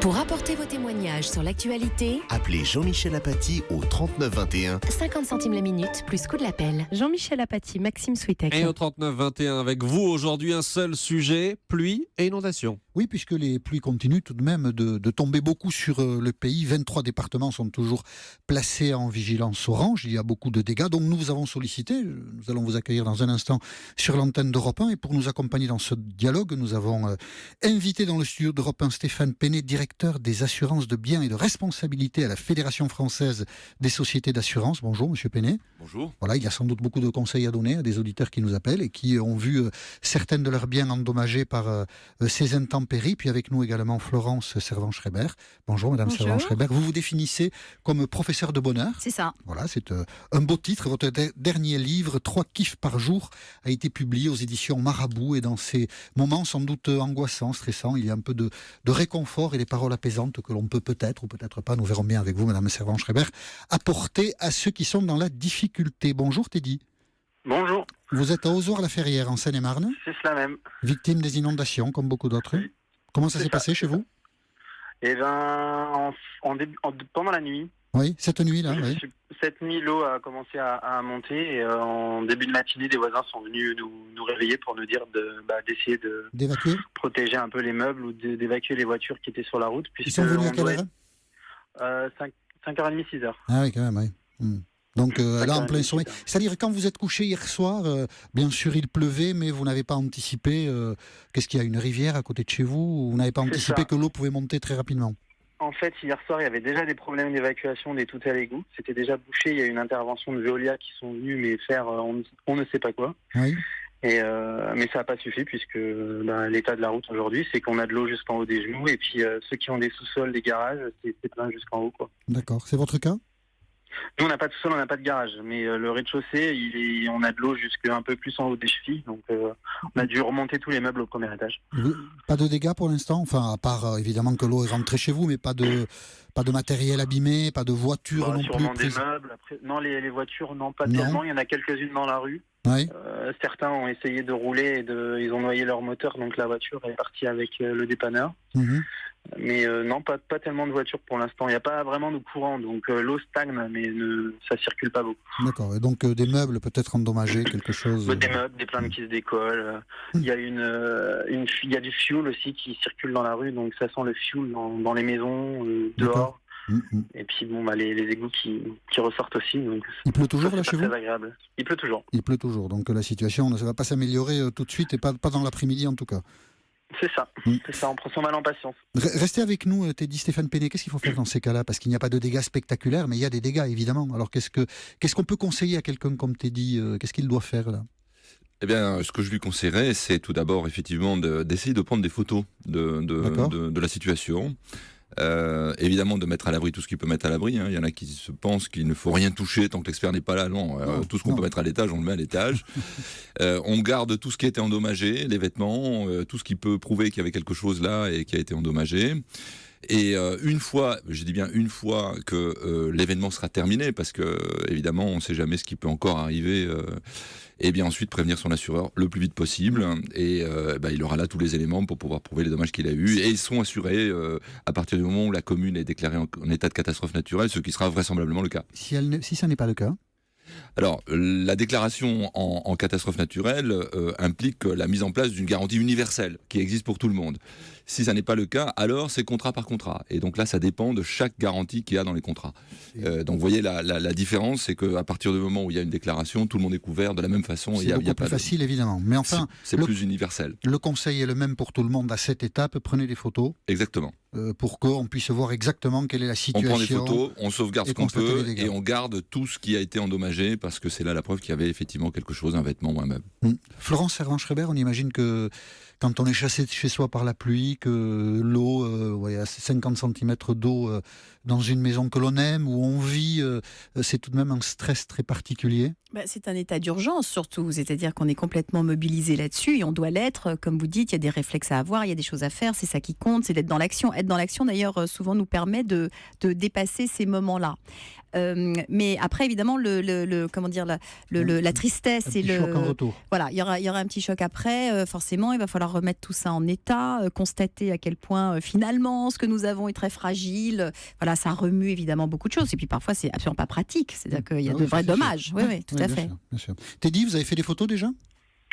Pour apporter vos témoignages sur l'actualité, appelez Jean-Michel Apathy au 39 21. 50 centimes la minute, plus coût de l'appel. Jean-Michel Apathy, Maxime Switek. Et au 39 21 avec vous aujourd'hui un seul sujet, pluie et inondation. Oui, puisque les pluies continuent tout de même de tomber beaucoup sur le pays. 23 départements sont toujours placés en vigilance orange. Il y a beaucoup de dégâts. Donc nous vous avons sollicité. Nous allons vous accueillir dans un instant sur l'antenne d'Europe 1. Et pour nous accompagner dans ce dialogue, nous avons invité dans le studio d'Europe 1 Stéphane Péné, directeur des assurances de biens et de responsabilité à la Fédération française des sociétés d'assurance. Bonjour, monsieur Péné. Bonjour. Voilà, il y a sans doute beaucoup de conseils à donner à des auditeurs qui nous appellent et qui ont vu certaines de leurs biens endommagés par ces intempéries. Puis avec nous également Florence Servan-Schreiber. Bonjour Madame Servan-Schreiber. Vous vous définissez comme professeur de bonheur. C'est ça. Voilà, c'est un beau titre. Votre dernier livre, 3 kiffs par jour, a été publié aux éditions Marabout. Et dans ces moments sans doute angoissants, stressants, il y a un peu de réconfort et des paroles apaisantes que l'on peut peut-être ou peut-être pas, nous verrons bien avec vous Madame Servan-Schreiber, apporter à ceux qui sont dans la difficulté. Bonjour Teddy. Bonjour. Vous êtes à Ozoir-la-Ferrière en Seine-et-Marne. C'est cela même. Victime des inondations comme beaucoup d'autres. Oui. Comment ça s'est passé chez vous? Eh bien, pendant la nuit. Oui, cette nuit-là. Oui. Cette nuit, l'eau a commencé à monter et en début de matinée, des voisins sont venus nous réveiller pour nous dire d'essayer d'évacuer, protéger un peu les meubles ou d'évacuer les voitures qui étaient sur la route. Ils sont venus à quelle heure? 5h30, 6h. Ah oui, quand même, oui. Donc là, en plein sommeil. C'est-à-dire, quand vous êtes couché hier soir, bien sûr, il pleuvait, mais vous n'avez pas anticipé qu'est-ce qu'il y a, une rivière à côté de chez vous? Vous n'avez pas anticipé que l'eau pouvait monter très rapidement? En fait, hier soir, il y avait déjà des problèmes d'évacuation des tout à l'égout. C'était déjà bouché. Il y a eu une intervention de Veolia qui sont venus mais faire on ne sait pas quoi. Oui. Mais ça n'a pas suffi puisque l'état de la route aujourd'hui, c'est qu'on a de l'eau jusqu'en haut des genoux et puis ceux qui ont des sous-sols, des garages, c'est plein jusqu'en haut, quoi. D'accord. C'est votre cas? Nous, on n'a pas de sous-sol, on n'a pas de garage, mais le rez-de-chaussée, on a de l'eau jusqu'un peu plus en haut des chevilles, donc on a dû remonter tous les meubles au premier étage. Pas de dégâts pour l'instant, enfin à part évidemment que l'eau est rentrée chez vous, mais pas de matériel abîmé, pas de voitures non sûrement plus. Des meubles. Après, non, les voitures, non, pas tellement. Il y en a quelques-unes dans la rue. Oui. Certains ont essayé de rouler et ils ont noyé leur moteur, donc la voiture est partie avec le dépanneur. Mmh. Mais non, pas tellement de voitures pour l'instant. Il n'y a pas vraiment de courant, donc l'eau stagne, mais ça circule pas beaucoup. D'accord. Et donc des meubles peut-être endommagés, quelque chose. Des meubles, des plaintes qui se décollent. Il y a il y a du fioul aussi qui circule dans la rue, donc ça sent le fioul dans les maisons, dehors. Et puis les égouts qui ressortent aussi. Donc il pleut toujours là chez vous? Très agréable. Il pleut toujours. Il pleut toujours. Donc la situation ne va pas s'améliorer tout de suite et pas dans l'après-midi en tout cas. C'est ça, on prend son mal en patience. Restez avec nous, Teddy. Stéphane Péné, qu'est-ce qu'il faut faire dans ces cas-là? Parce qu'il n'y a pas de dégâts spectaculaires, mais il y a des dégâts, évidemment. Alors qu'est-ce qu'on peut conseiller à quelqu'un comme Teddy? Qu'est-ce qu'il doit faire là? Eh bien, ce que je lui conseillerais, c'est tout d'abord, effectivement, d'essayer de prendre des photos de la situation. Évidemment de mettre à l'abri tout ce qu'il peut mettre à l'abri, hein. Il y en a qui se pensent qu'il ne faut rien toucher tant que l'expert n'est pas là. Non, tout ce qu'on peut mettre à l'étage, on le met à l'étage. On garde tout ce qui a été endommagé, les vêtements, tout ce qui peut prouver qu'il y avait quelque chose là et qui a été endommagé. Et une fois que l'événement sera terminé, parce que évidemment on ne sait jamais ce qui peut encore arriver, et bien ensuite prévenir son assureur le plus vite possible, et il aura là tous les éléments pour pouvoir prouver les dommages qu'il a eus, et ils seront assurés à partir du moment où la commune est déclarée en état de catastrophe naturelle, ce qui sera vraisemblablement le cas. Si ça n'est pas le cas? Alors, la déclaration en catastrophe naturelle implique la mise en place d'une garantie universelle qui existe pour tout le monde. Si ça n'est pas le cas, alors c'est contrat par contrat. Et donc là, ça dépend de chaque garantie qu'il y a dans les contrats. Donc vous voyez, la différence, c'est qu'à partir du moment où il y a une déclaration, tout le monde est couvert de la même façon. C'est beaucoup plus facile, évidemment. Mais enfin, c'est plus universel. Le conseil est le même pour tout le monde à cette étape. Prenez des photos. Exactement. Pour qu'on puisse voir exactement quelle est la situation. On prend des photos, on sauvegarde ce qu'on peut et on garde tout ce qui a été endommagé parce que c'est là la preuve qu'il y avait effectivement quelque chose, un vêtement ou un meuble. Florence Servan-Schreiber, on imagine que quand on est chassé de chez soi par la pluie, que l'eau, à 50 cm d'eau dans une maison que l'on aime, où on vit, c'est tout de même un stress très particulier. C'est un état d'urgence surtout, c'est-à-dire qu'on est complètement mobilisé là-dessus et on doit l'être. Comme vous dites, il y a des réflexes à avoir, il y a des choses à faire, c'est ça qui compte, c'est d'être dans l'action. Être dans l'action, d'ailleurs, souvent nous permet de dépasser ces moments-là. Mais après, évidemment, comment dire, la tristesse et choc en retour. Voilà, il y aura un petit choc après. Forcément, il va falloir remettre tout ça en état, constater à quel point finalement ce que nous avons est très fragile. Voilà, ça remue évidemment beaucoup de choses. Et puis parfois, c'est absolument pas pratique. C'est-à-dire qu'il y a de vrais dommages. Oui, tout à fait. Bien sûr. Teddy, vous avez fait des photos déjà ?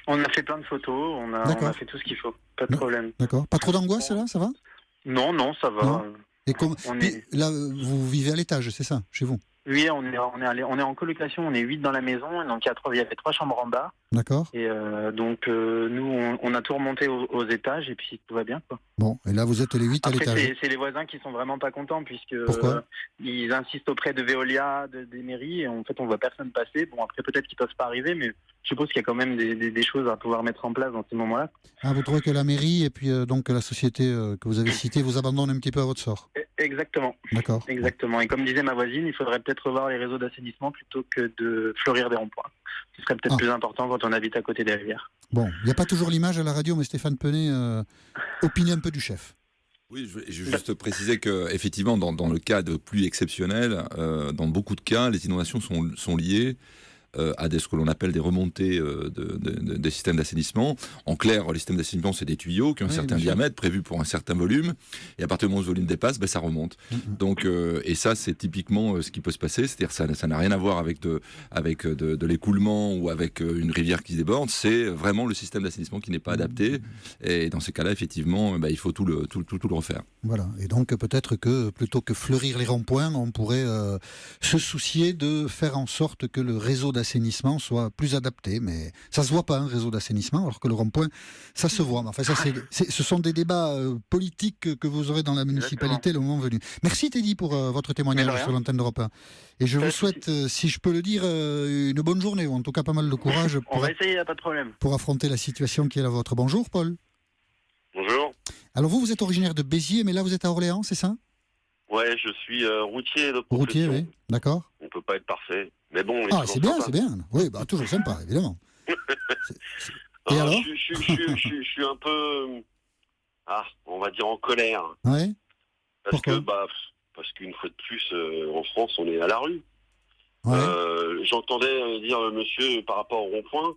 On a fait plein de photos, on a fait tout ce qu'il faut, pas de problème. D'accord. Pas trop d'angoisse là, ça va ? Non, ça va. Non. Et là, vous vivez à l'étage, c'est ça, chez vous ? Oui, on est en colocation, on est 8 dans la maison, donc il y avait 3 chambres en bas. D'accord. Et donc nous, on a tout remonté aux étages et puis tout va bien, quoi. Bon, et là vous êtes les 8 à l'étage. Après, c'est les voisins qui sont vraiment pas contents puisque ils insistent auprès de Veolia, des mairies, et en fait on voit personne passer. Bon, après peut-être qu'ils peuvent pas arriver, mais je suppose qu'il y a quand même des choses à pouvoir mettre en place dans ces moments-là. Ah, vous trouvez que la mairie et puis donc la société que vous avez citée vous abandonne un petit peu à votre sort ? Exactement. D'accord. Exactement. Et comme disait ma voisine, il faudrait peut-être revoir les réseaux d'assainissement plutôt que de fleurir des ronds-points. Ce serait peut-être plus important quand on habite à côté des rivières. Bon, il n'y a pas toujours l'image à la radio, mais Stéphane Penet opine un peu du chef. Oui, je veux juste préciser qu'effectivement, dans le cas de pluies exceptionnelles, dans beaucoup de cas, les inondations sont liées à ce que l'on appelle des remontées des systèmes d'assainissement. En clair, les systèmes d'assainissement, c'est des tuyaux qui ont un certain diamètre prévu pour un certain volume, et à partir du moment où ce volume dépasse, ça remonte. Donc, et ça, c'est typiquement ce qui peut se passer, c'est-à-dire ça n'a rien à voir avec de l'écoulement ou avec une rivière qui déborde, c'est vraiment le système d'assainissement qui n'est pas adapté, et dans ces cas-là, effectivement, il faut tout le refaire. Voilà, et donc peut-être que plutôt que fleurir les ronds-points, on pourrait se soucier de faire en sorte que le réseau d'assainissement soit plus adapté, mais ça se voit pas un réseau d'assainissement, alors que le rond-point, ça se voit. Mais enfin, ce sont des débats politiques que vous aurez dans la municipalité le moment venu. Merci Teddy pour votre témoignage sur l'antenne d'Europe 1. Et je vous souhaite, si je peux le dire, une bonne journée, ou en tout cas pas mal de courage On va essayer, pas de problème. Pour affronter la situation qui est la vôtre. Bonjour Paul. Bonjour. Alors vous êtes originaire de Béziers, mais là vous êtes à Orléans, c'est ça ? Ouais, je suis routier de profession. Routier, oui, d'accord. On peut pas être parfait, mais bon. C'est bien, c'est bien. Oui, toujours sympa, évidemment. Et alors je suis un peu, on va dire en colère. Ouais. Parce qu'une fois de plus, en France, on est à la rue. Ouais. J'entendais dire le monsieur par rapport au rond-point.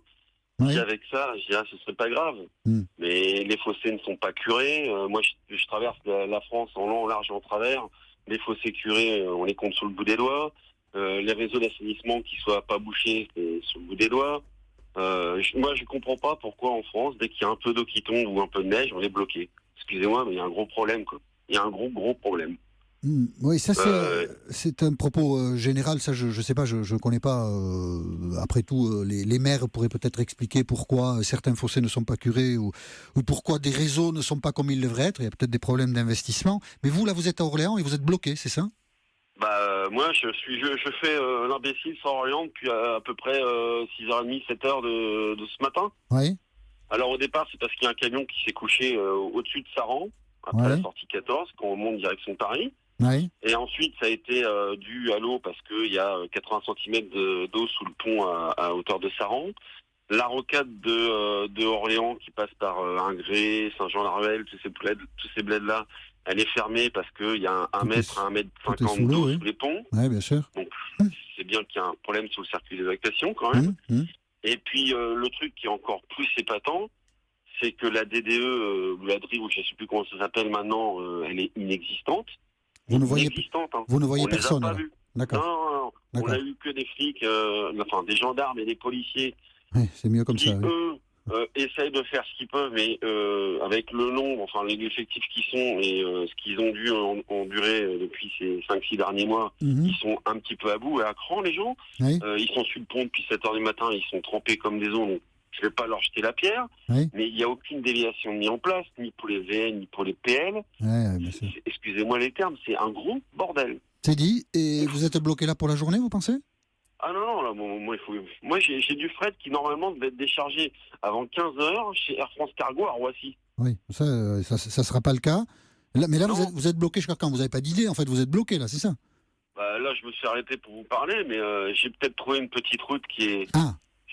Ouais. Avec ça, je dis ce serait pas grave. Mais les fossés ne sont pas curés. Moi, je traverse la France en long, en large et en travers. Les fossés curés, on les compte sur le bout des doigts. Les réseaux d'assainissement qui soient pas bouchés, c'est sur le bout des doigts. Moi, je comprends pas pourquoi en France, dès qu'il y a un peu d'eau qui tombe ou un peu de neige, on est bloqué. Excusez-moi, mais il y a un gros problème, quoi. Il y a un gros problème. Oui, ça c'est un propos général, ça je sais pas, je connais pas. Après tout, les maires pourraient peut-être expliquer pourquoi certains fossés ne sont pas curés ou pourquoi des réseaux ne sont pas comme ils devraient être. Il y a peut-être des problèmes d'investissement. Mais vous, là, vous êtes à Orléans et vous êtes bloqué, c'est ça ? Moi, je fais l'imbécile sur Orléans depuis à peu près 6h30, 7h de ce matin. Oui. Alors au départ, c'est parce qu'il y a un camion qui s'est couché au-dessus de Saran, après la sortie 14, quand on monte direction Paris. Oui. Et ensuite, ça a été dû à l'eau parce qu'il y a 80 cm d'eau sous le pont à hauteur de Saran. La rocade de Orléans qui passe par Ingré, Saint-Jean-la-Ruelle, tous ces bleds-là, elle est fermée parce qu'il y a 1 mètre à 1 mètre 50 d'eau sous les ponts. Oui, bien sûr. Donc, c'est bien qu'il y a un problème sur le circuit d'évacuation quand même. Et puis, le truc qui est encore plus épatant, c'est que la DDE, ou la DRI, ou je ne sais plus comment ça s'appelle maintenant, elle est inexistante. Vous ne voyez personne. On les a pas vus. D'accord. Non. On a eu que des flics, des gendarmes et des policiers. Oui, c'est mieux comme ça. Eux, essayent de faire ce qu'ils peuvent, mais avec le nombre, les effectifs qui sont et ce qu'ils ont dû endurer depuis ces 5-6 derniers mois, ils sont un petit peu à bout et à cran, les gens. Oui. Ils sont sur le pont depuis 7h du matin, ils sont trempés comme des os, donc je ne vais pas leur jeter la pierre, mais il n'y a aucune déviation mise en place, ni pour les VN, ni pour les PL. Excusez-moi les termes, c'est un gros bordel. C'est dit, et vous êtes bloqué là pour la journée, vous pensez ? Ah non, là, moi j'ai du fret qui normalement devait être déchargé avant 15h chez Air France Cargo à Roissy. Oui, ça sera pas le cas. Mais là, vous êtes bloqué jusqu'à quand ? Vous n'avez pas d'idée, en fait, vous êtes bloqué là, c'est ça ? Là, je me suis arrêté pour vous parler, mais j'ai peut-être trouvé une petite route qui est...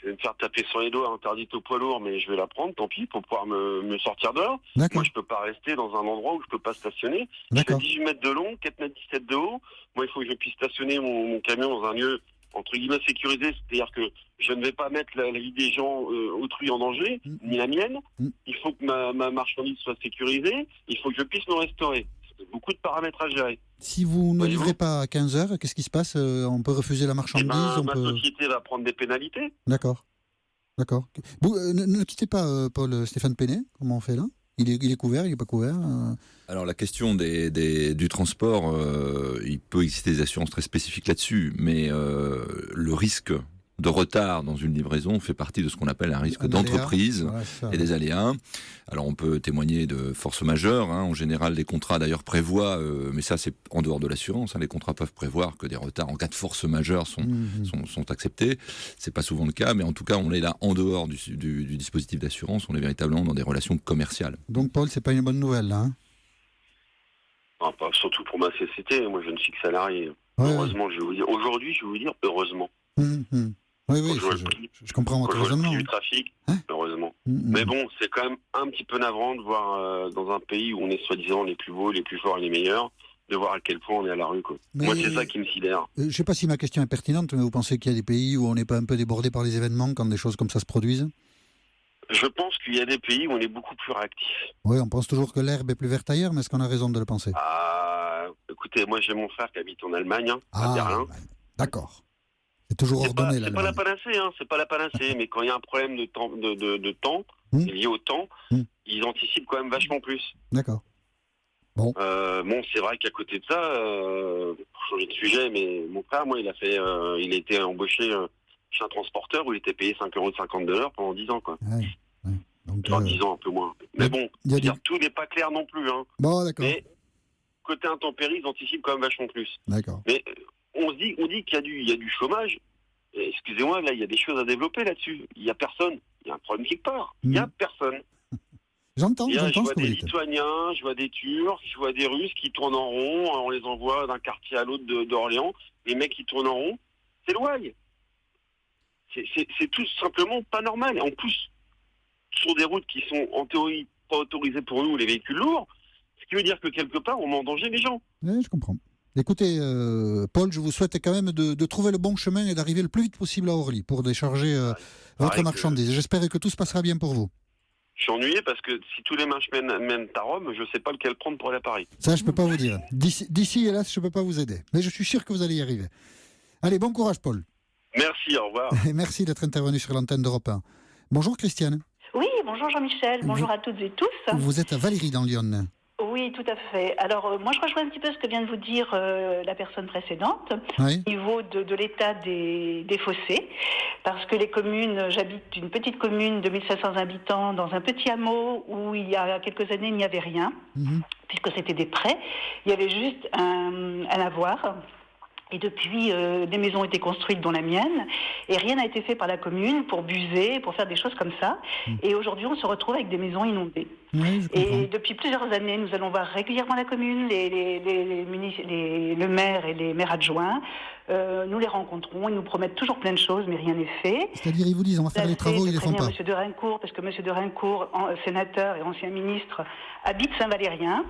je vais me faire taper sur les doigts, interdite aux poids lourds, mais je vais la prendre, tant pis, pour pouvoir me sortir de là. Moi, je peux pas rester dans un endroit où je peux pas stationner. Je fais 18 mètres de long, 4 mètres 17 de haut. Moi, il faut que je puisse stationner mon camion dans un lieu, entre guillemets, sécurisé. C'est-à-dire que je ne vais pas mettre la vie des gens autrui en danger, ni la mienne. Il faut que ma marchandise soit sécurisée. Il faut que je puisse me restaurer. C'est beaucoup de paramètres à gérer. Si vous ne livrez pas à 15h, qu'est-ce qui se passe? On peut refuser la marchandise? Ma société va prendre des pénalités. D'accord. Vous, ne quittez pas Stéphane Pénet. Comment on fait là? Il est couvert, il n'est pas couvert? Alors la question du transport, il peut exister des assurances très spécifiques là-dessus, mais le risque de retard dans une livraison fait partie de ce qu'on appelle un risque d'entreprise et des aléas. Alors on peut témoigner de force majeure. En général, les contrats d'ailleurs prévoient, mais ça c'est en dehors de l'assurance, les contrats peuvent prévoir que des retards en cas de force majeure sont acceptés. C'est pas souvent le cas, mais en tout cas on est là en dehors du dispositif d'assurance. On est véritablement dans des relations commerciales. Donc Paul, c'est pas une bonne nouvelle là, surtout pour ma société. Moi je ne suis que salarié. Heureusement, je vais vous dire. Aujourd'hui, je vais vous dire heureusement. Oui, je comprends votre raisonnement. Du trafic, heureusement. Mais bon, c'est quand même un petit peu navrant de voir dans un pays où on est soi-disant les plus beaux, les plus forts et les meilleurs, de voir à quel point on est à la rue. Moi, c'est ça qui me sidère. Je ne sais pas si ma question est pertinente, mais vous pensez qu'il y a des pays où on n'est pas un peu débordé par les événements quand des choses comme ça se produisent? Je pense qu'il y a des pays où on est beaucoup plus réactif. Oui, on pense toujours que l'herbe est plus verte ailleurs, mais est-ce qu'on a raison de le penser? Écoutez, moi j'ai mon frère qui habite en Allemagne, à Berlin. D'accord. C'est toujours ordonné, c'est pas la panacée, c'est pas la panacée, mais quand il y a un problème de temps lié au temps, ils anticipent quand même vachement plus. D'accord. Bon, c'est vrai qu'à côté de ça, pour changer de sujet, mais mon frère, moi, il a été embauché chez un transporteur où il était payé 5,50 € de l'heure pendant 10 ans, quoi. Donc, 10 ans, un peu moins. Mais bon, tout n'est pas clair non plus, Bon, d'accord. Mais côté intempéries, ils anticipent quand même vachement plus. D'accord. Mais on dit qu'il y a du chômage. Et excusez-moi, là, il y a des choses à développer là-dessus. Il n'y a personne. Il y a un problème quelque part. Il n'y a personne. J'entends je vois ce que vous des dites. Lituaniens, je vois des Turcs, je vois des Russes qui tournent en rond. On les envoie d'un quartier à l'autre d'Orléans. Les mecs qui tournent en rond, c'est loin. C'est tout simplement pas normal. Et en plus, sur des routes qui sont en théorie pas autorisées pour nous, les véhicules lourds, ce qui veut dire que quelque part, on met en danger les gens. Oui, je comprends. Écoutez, Paul, je vous souhaite quand même de trouver le bon chemin et d'arriver le plus vite possible à Orly pour décharger votre marchandise. J'espère que tout se passera bien pour vous. Je suis ennuyé parce que si tous les marches mènent à Rome, je ne sais pas lequel prendre pour aller à Paris. Ça, je ne peux pas vous dire. D'ici, hélas, je ne peux pas vous aider. Mais je suis sûr que vous allez y arriver. Allez, bon courage, Paul. Merci, au revoir. Et merci d'être intervenu sur l'antenne d'Europe 1. Bonjour, Christiane. Oui, bonjour Jean-Michel. Bonjour à toutes et tous. Vous êtes à Valérie, dans Lyon. Oui, tout à fait. Alors, moi, je rejoins un petit peu ce que vient de vous dire la personne précédente, au niveau de l'état des fossés, parce que les communes, j'habite une petite commune de 1500 habitants dans un petit hameau où il y a quelques années, il n'y avait rien, puisque c'était des prés. Il y avait juste un lavoir. Et depuis, des maisons ont été construites, dont la mienne, et rien n'a été fait par la commune pour buser, pour faire des choses comme ça. Et aujourd'hui, on se retrouve avec des maisons inondées. Oui, et depuis plusieurs années, nous allons voir régulièrement la commune, le maire et les maires adjoints. Nous les rencontrons, ils nous promettent toujours plein de choses, mais rien n'est fait. C'est-à-dire, ils vous disent, on va faire les travaux, ils ne les font pas. M. de Raincourt, parce que M. de Raincourt, sénateur et ancien ministre, habite Saint-Valérien.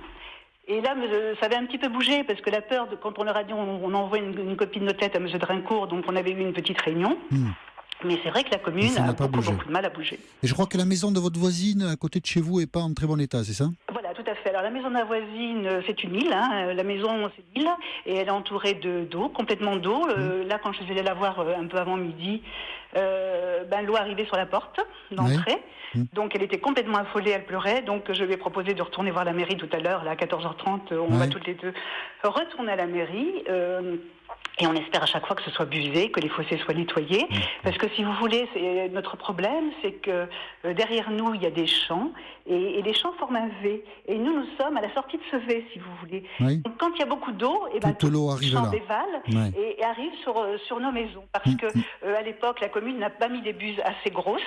Et là, ça avait un petit peu bougé, parce que la peur, quand on leur a dit on envoie une copie de nos têtes à M. de Raincourt, donc on avait eu une petite réunion. Mais c'est vrai que la commune a beaucoup de mal à bouger. Et je crois que la maison de votre voisine, à côté de chez vous, n'est pas en très bon état, c'est ça? Voilà, tout à fait. Alors la maison de ma voisine, c'est une île. La maison, c'est une île, et elle est entourée d'eau, complètement d'eau. Là, quand je suis allée la voir un peu avant midi, l'eau arrivait sur la porte d'entrée. Donc elle était complètement affolée, elle pleurait. Donc je lui ai proposé de retourner voir la mairie tout à l'heure, là, à 14h30. On va toutes les deux retourner à la mairie. Et on espère à chaque fois que ce soit busé, que les fossés soient nettoyés. Parce que si vous voulez, notre problème, c'est que derrière nous, il y a des champs. Et les champs forment un V. Et nous sommes à la sortie de ce V, si vous voulez. Donc quand il y a beaucoup d'eau, toute l'eau arrive champ là. dévale et arrive sur nos maisons. Parce que à l'époque, la commune n'a pas mis des buses assez grosses.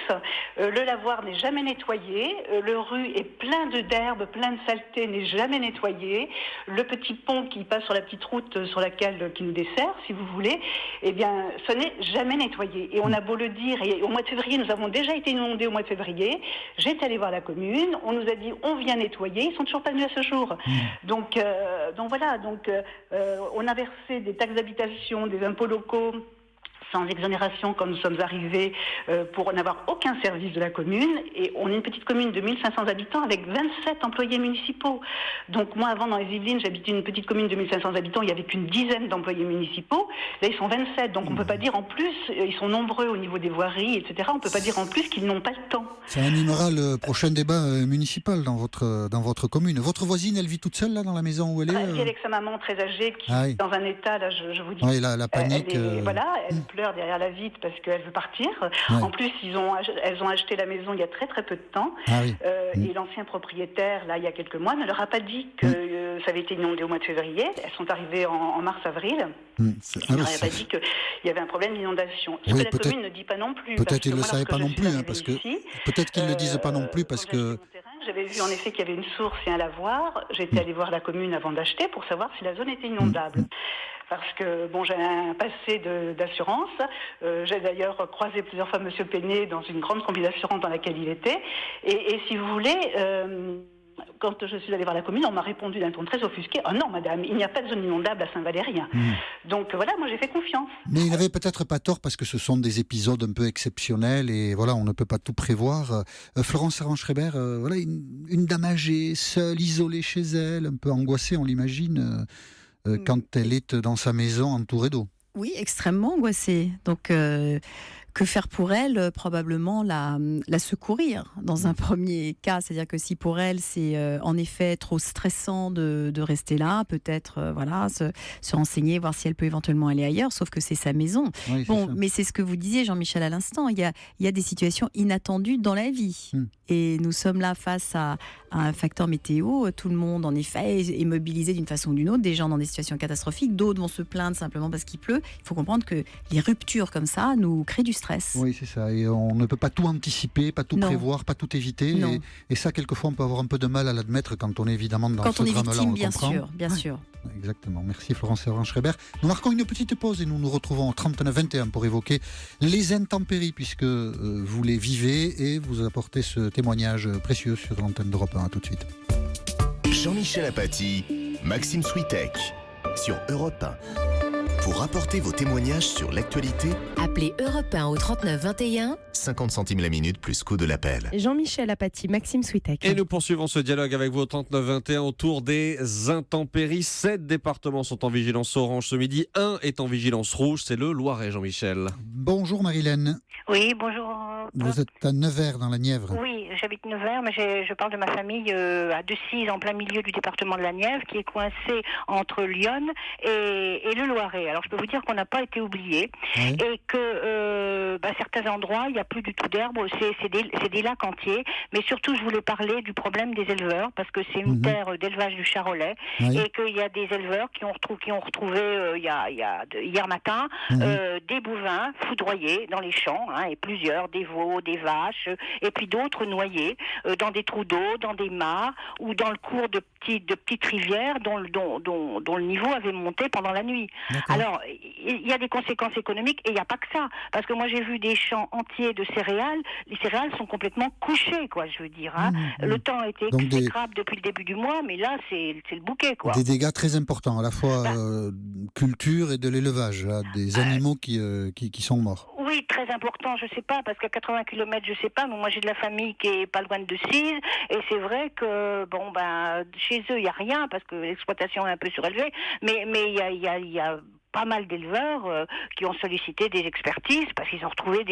Le lavoir n'est jamais nettoyé. Le rue est plein d'herbe, plein de saleté, n'est jamais nettoyé. Le petit pont qui passe sur la petite route qui nous dessert, si vous voulez, eh bien, ce n'est jamais nettoyé. Et on a beau le dire, et au mois de février, nous avons déjà été inondés au mois de février. J'étais allée voir la commune, on nous a dit on vient nettoyer, ils sont toujours pas venus à ce jour. Donc voilà, on a versé des taxes d'habitation, des impôts locaux, sans exonération quand nous sommes arrivés, pour n'avoir aucun service de la commune. Et on est une petite commune de 1500 habitants avec 27 employés municipaux. Donc moi, avant, dans les Yvelines, j'habitais une petite commune de 1500 habitants, il n'y avait qu'une dizaine d'employés municipaux. Là, ils sont 27, donc on ne peut pas dire en plus, ils sont nombreux au niveau des voiries, etc. On ne peut pas dire en plus qu'ils n'ont pas le temps. Ça animera le prochain débat municipal dans votre commune. Votre voisine, elle vit toute seule là dans la maison où elle est Elle vit avec sa maman très âgée qui est dans un état, là, je vous dis, la panique. Elle pleure derrière la vitre parce qu'elle veut partir. En plus, elles ont acheté la maison il y a très très peu de temps. Et l'ancien propriétaire, là, il y a quelques mois, ne leur a pas dit que ça avait été inondé au mois de février. Elles sont arrivées en mars-avril. Il ne leur a pas dit qu'il y avait un problème d'inondation. Ce que la commune ne dit pas non plus. Peut-être qu'ils ne le savaient pas non plus. Peut-être qu'ils ne le disent pas non plus parce que... J'avais vu en effet qu'il y avait une source et un lavoir. J'étais allée voir la commune avant d'acheter pour savoir si la zone était inondable. Parce que j'ai un passé d'assurance. J'ai d'ailleurs croisé plusieurs fois M. Péné dans une grande compagnie d'assurance dans laquelle il était. Et si vous voulez, quand je suis allée voir la commune, on m'a répondu d'un ton très offusqué « Ah non, madame, il n'y a pas de zone inondable à Saint-Valérien. » Donc voilà, moi j'ai fait confiance. Mais il n'avait peut-être pas tort parce que ce sont des épisodes un peu exceptionnels et voilà, on ne peut pas tout prévoir. Florence Servan-Schreiber, voilà, une dame âgée, seule, isolée chez elle, un peu angoissée, on l'imagine, quand elle est dans sa maison entourée d'eau. Oui, extrêmement angoissée. Donc, que faire pour elle? Probablement la secourir dans un premier cas. C'est-à-dire que si pour elle, c'est en effet trop stressant de rester là, peut-être se renseigner, voir si elle peut éventuellement aller ailleurs, sauf que c'est sa maison. Oui, mais c'est ce que vous disiez, Jean-Michel, à l'instant. Il y a des situations inattendues dans la vie. Et nous sommes là face à un facteur météo. Tout le monde, en effet, est mobilisé d'une façon ou d'une autre. Des gens dans des situations catastrophiques, d'autres vont se plaindre simplement parce qu'il pleut. Il faut comprendre que les ruptures comme ça nous créent du stress. Oui, c'est ça. Et on ne peut pas tout anticiper, pas tout prévoir, pas tout éviter. Et ça, quelquefois, on peut avoir un peu de mal à l'admettre quand on est évidemment dans ce drame-là. Quand on est victime, bien sûr. Exactement. Merci Florence Servan-Schreiber. Nous marquons une petite pause et nous nous retrouvons au 39-21 pour évoquer les intempéries puisque vous les vivez et vous apportez ce témoignage précieux sur l'antenne d'Europe 1. À tout de suite. Jean-Michel Apathy, Maxime Switek sur Europe 1. Pour rapporter vos témoignages sur l'actualité, appelez Europe 1 au 39 21. 50 centimes la minute plus coût de l'appel. Jean-Michel Apathy, Maxime Switek. Et nous poursuivons ce dialogue avec vous au 39 21 autour des intempéries. 7 départements sont en vigilance orange ce midi. 1 est en vigilance rouge, c'est le Loiret, Jean-Michel. Bonjour Marilène. Oui, bonjour. Vous êtes à Nevers dans la Nièvre. Oui, j'habite Nevers, mais je parle de ma famille à Decize, en plein milieu du département de la Nièvre, qui est coincé entre Lyon et le Loiret. Alors je peux vous dire qu'on n'a pas été oubliés et que certains endroits, il n'y a plus du tout d'herbe, c'est des lacs entiers. Mais surtout, je voulais parler du problème des éleveurs, parce que c'est une terre d'élevage du charolais et qu'il y a des éleveurs qui ont retrouvé hier matin des bovins foudroyés dans les champs, et plusieurs, des veaux, des vaches, et puis d'autres noyés dans des trous d'eau, dans des mares ou dans le cours de petites rivières dont le niveau avait monté pendant la nuit. Alors, il y a des conséquences économiques et il n'y a pas que ça. Parce que moi, j'ai vu des champs entiers de céréales. Les céréales sont complètement couchées, quoi, je veux dire. Le temps a été exécrable depuis le début du mois, mais là, c'est le bouquet, quoi. Des dégâts très importants, à la fois culture et de l'élevage, des animaux qui sont morts. Oui, très important, je sais pas, parce qu'à 80 km, je sais pas, mais moi j'ai de la famille qui est pas loin de Decize, et c'est vrai que, chez eux, il n'y a rien, parce que l'exploitation est un peu surélevée, mais il y a pas mal d'éleveurs qui ont sollicité des expertises parce qu'ils ont retrouvé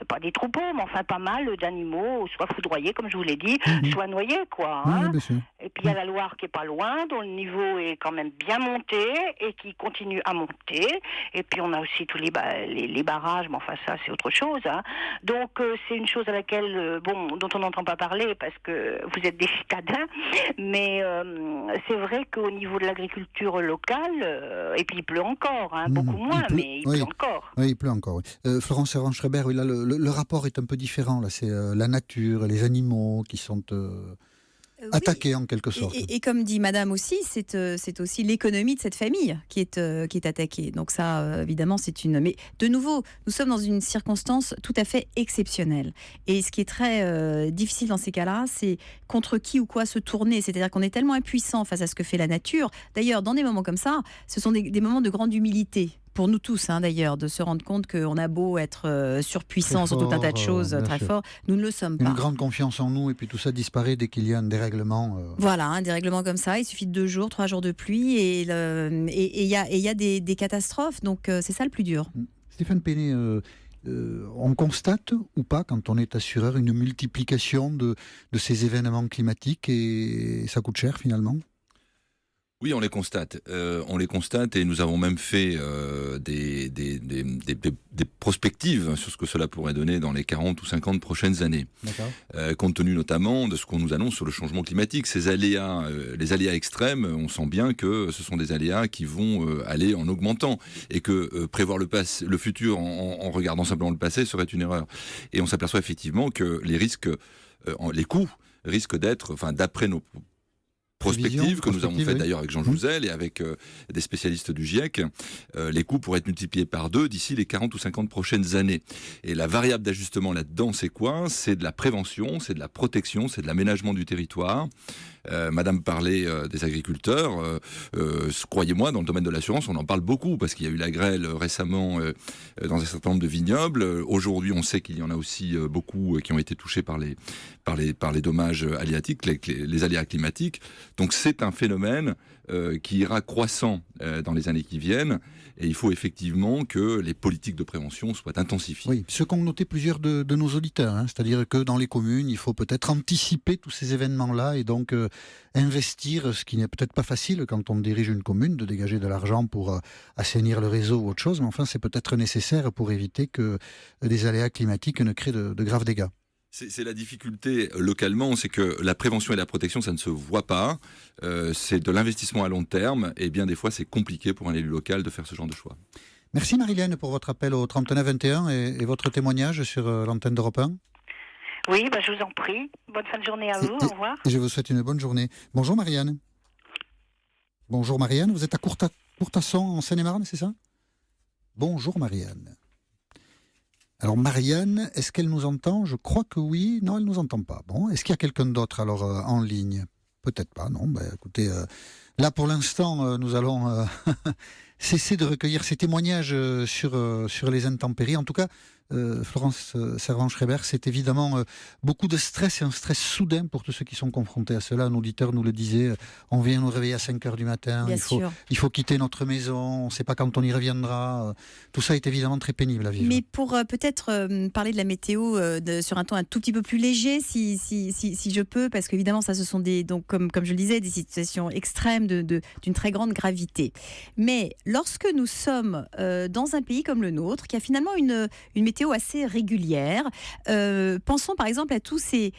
pas des troupeaux, mais enfin pas mal d'animaux, soit foudroyés, comme je vous l'ai dit, soit noyés, quoi. Et puis il y a la Loire qui est pas loin, dont le niveau est quand même bien monté et qui continue à monter. Et puis on a aussi tous les barrages, mais enfin ça c'est autre chose. Donc c'est une chose à laquelle, dont on n'entend pas parler parce que vous êtes des citadins, mais c'est vrai qu'au niveau de l'agriculture locale, et puis il pleut encore. Beaucoup moins, mais il pleut encore. Oui, il pleut encore. Florence Servan-Schreiber, le rapport est un peu différent. Là, c'est la nature, les animaux qui sont attaqué en quelque sorte. Et comme dit Madame aussi, c'est aussi l'économie de cette famille qui est attaquée. Donc ça, évidemment, c'est une... Mais de nouveau, nous sommes dans une circonstance tout à fait exceptionnelle. Et ce qui est très difficile dans ces cas-là, c'est contre qui ou quoi se tourner. C'est-à-dire qu'on est tellement impuissant face à ce que fait la nature. D'ailleurs, dans des moments comme ça, ce sont des moments de grande humilité. Pour nous tous, d'ailleurs, de se rendre compte qu'on a beau être surpuissant sur tout un tas de choses, très fort, nous ne le sommes pas. Une grande confiance en nous, et puis tout ça disparaît dès qu'il y a un dérèglement. Voilà, un dérèglement comme ça, il suffit de 2 jours, 3 jours de pluie, et il y a des catastrophes, donc c'est ça le plus dur. Stéphane Péné, on constate ou pas, quand on est assureur, une multiplication de ces événements climatiques, et ça coûte cher finalement ? Oui, on les constate et nous avons même fait des prospectives sur ce que cela pourrait donner dans les 40 ou 50 prochaines années. Compte tenu notamment de ce qu'on nous annonce sur le changement climatique. Ces aléas, les aléas extrêmes, on sent bien que ce sont des aléas qui vont aller en augmentant et que prévoir le futur en regardant simplement le passé serait une erreur. Et on s'aperçoit effectivement que les coûts risquent d'être, d'après nos prospective que nous avons fait d'ailleurs avec Jean Jouzel et avec des spécialistes du GIEC, les coûts pourraient être multipliés par 2 d'ici les 40 ou 50 prochaines années. Et la variable d'ajustement là-dedans, c'est quoi ? C'est de la prévention, c'est de la protection, c'est de l'aménagement du territoire. Madame parlait des agriculteurs. Croyez-moi, dans le domaine de l'assurance, on en parle beaucoup parce qu'il y a eu la grêle récemment dans un certain nombre de vignobles. Aujourd'hui, on sait qu'il y en a aussi beaucoup qui ont été touchés par les dommages aléatiques, les aléas climatiques. Donc c'est un phénomène qui ira croissant dans les années qui viennent. Et il faut effectivement que les politiques de prévention soient intensifiées. Oui, ce qu'ont noté plusieurs de nos auditeurs, c'est-à-dire que dans les communes, il faut peut-être anticiper tous ces événements-là et donc investir, ce qui n'est peut-être pas facile quand on dirige une commune, de dégager de l'argent pour assainir le réseau ou autre chose, mais enfin c'est peut-être nécessaire pour éviter que des aléas climatiques ne créent de graves dégâts. C'est la difficulté localement, c'est que la prévention et la protection, ça ne se voit pas. C'est de l'investissement à long terme et bien des fois, c'est compliqué pour un élu local de faire ce genre de choix. Merci Marilène pour votre appel au 3921 et votre témoignage sur l'antenne d'Europe 1. Oui, je vous en prie. Bonne fin de journée à vous. Au revoir. Et je vous souhaite une bonne journée. Bonjour Marianne. Bonjour Marianne, vous êtes à Courtasson en Seine-et-Marne, c'est ça ? Bonjour Marianne. Alors Marianne, est-ce qu'elle nous entend ? Je crois que oui. Non, elle ne nous entend pas. Bon, est-ce qu'il y a quelqu'un d'autre alors en ligne ? Peut-être pas, non. Écoutez, là pour l'instant, nous allons cesser de recueillir ces témoignages sur les intempéries. En tout cas, Florence Servan-Schreiber, c'est évidemment beaucoup de stress et un stress soudain pour tous ceux qui sont confrontés à cela. Un auditeur nous le disait, on vient nous réveiller à 5h du matin, il faut quitter notre maison, on ne sait pas quand on y reviendra. Tout ça est évidemment très pénible à vivre. Mais pour peut-être parler de la météo sur un ton un tout petit peu plus léger, si je peux, parce qu'évidemment, ça, ce sont donc, comme je le disais, des situations extrêmes d'une très grande gravité. Mais lorsque nous sommes dans un pays comme le nôtre, qui a finalement une météo assez régulière, pensons par exemple à tous ces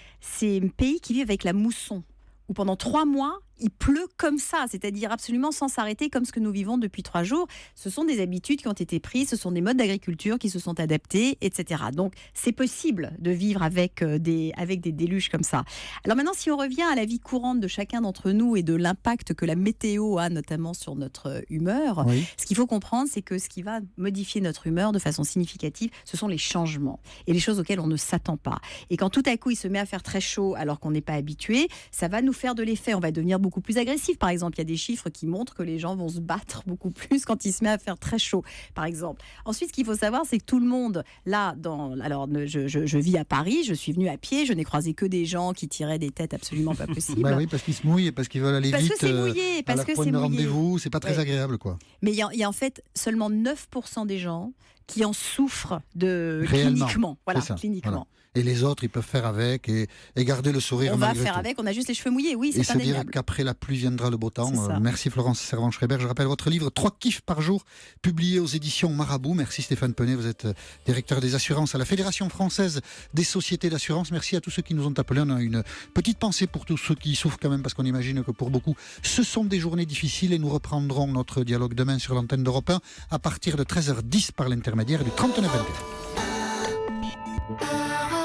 pays qui vivent avec la mousson, où pendant 3 mois, il pleut comme ça, c'est-à-dire absolument sans s'arrêter, comme ce que nous vivons depuis 3 jours. Ce sont des habitudes qui ont été prises, ce sont des modes d'agriculture qui se sont adaptés, etc. Donc, c'est possible de vivre avec des déluges comme ça. Alors maintenant, si on revient à la vie courante de chacun d'entre nous et de l'impact que la météo a notamment sur notre humeur, ce qu'il faut comprendre, c'est que ce qui va modifier notre humeur de façon significative, ce sont les changements et les choses auxquelles on ne s'attend pas. Et quand tout à coup, il se met à faire très chaud alors qu'on n'est pas habitué, ça va nous faire de l'effet. On va devenir beaucoup plus agressif. Par exemple, il y a des chiffres qui montrent que les gens vont se battre beaucoup plus quand il se met à faire très chaud, par exemple. Ensuite, ce qu'il faut savoir, c'est que tout le monde, là, je vis à Paris, je suis venue à pied, je n'ai croisé que des gens qui tiraient des têtes absolument pas possibles. Oui, parce qu'ils se mouillent et parce qu'ils veulent aller vite. Parce que c'est mouillé, parce que c'est mouillé. Rendez-vous, c'est pas très agréable, quoi. Mais il y a en fait seulement 9% des gens qui en souffrent cliniquement. Voilà, cliniquement. Voilà. Et les autres, ils peuvent faire avec et garder le sourire. On va faire avec, on a juste les cheveux mouillés, oui, c'est indéniable. Et se dire qu'après la pluie viendra le beau temps. Merci Florence Servan-Schreiber. Je rappelle votre livre 3 kiffs par jour, publié aux éditions Marabout. Merci Stéphane Penet, vous êtes directeur des assurances à la Fédération française des sociétés d'assurance. Merci à tous ceux qui nous ont appelés. On a une petite pensée pour tous ceux qui souffrent quand même, parce qu'on imagine que pour beaucoup, ce sont des journées difficiles, et nous reprendrons notre dialogue demain sur l'antenne d'Europe 1 à partir de 13h10 par l'intermédiaire du 3921.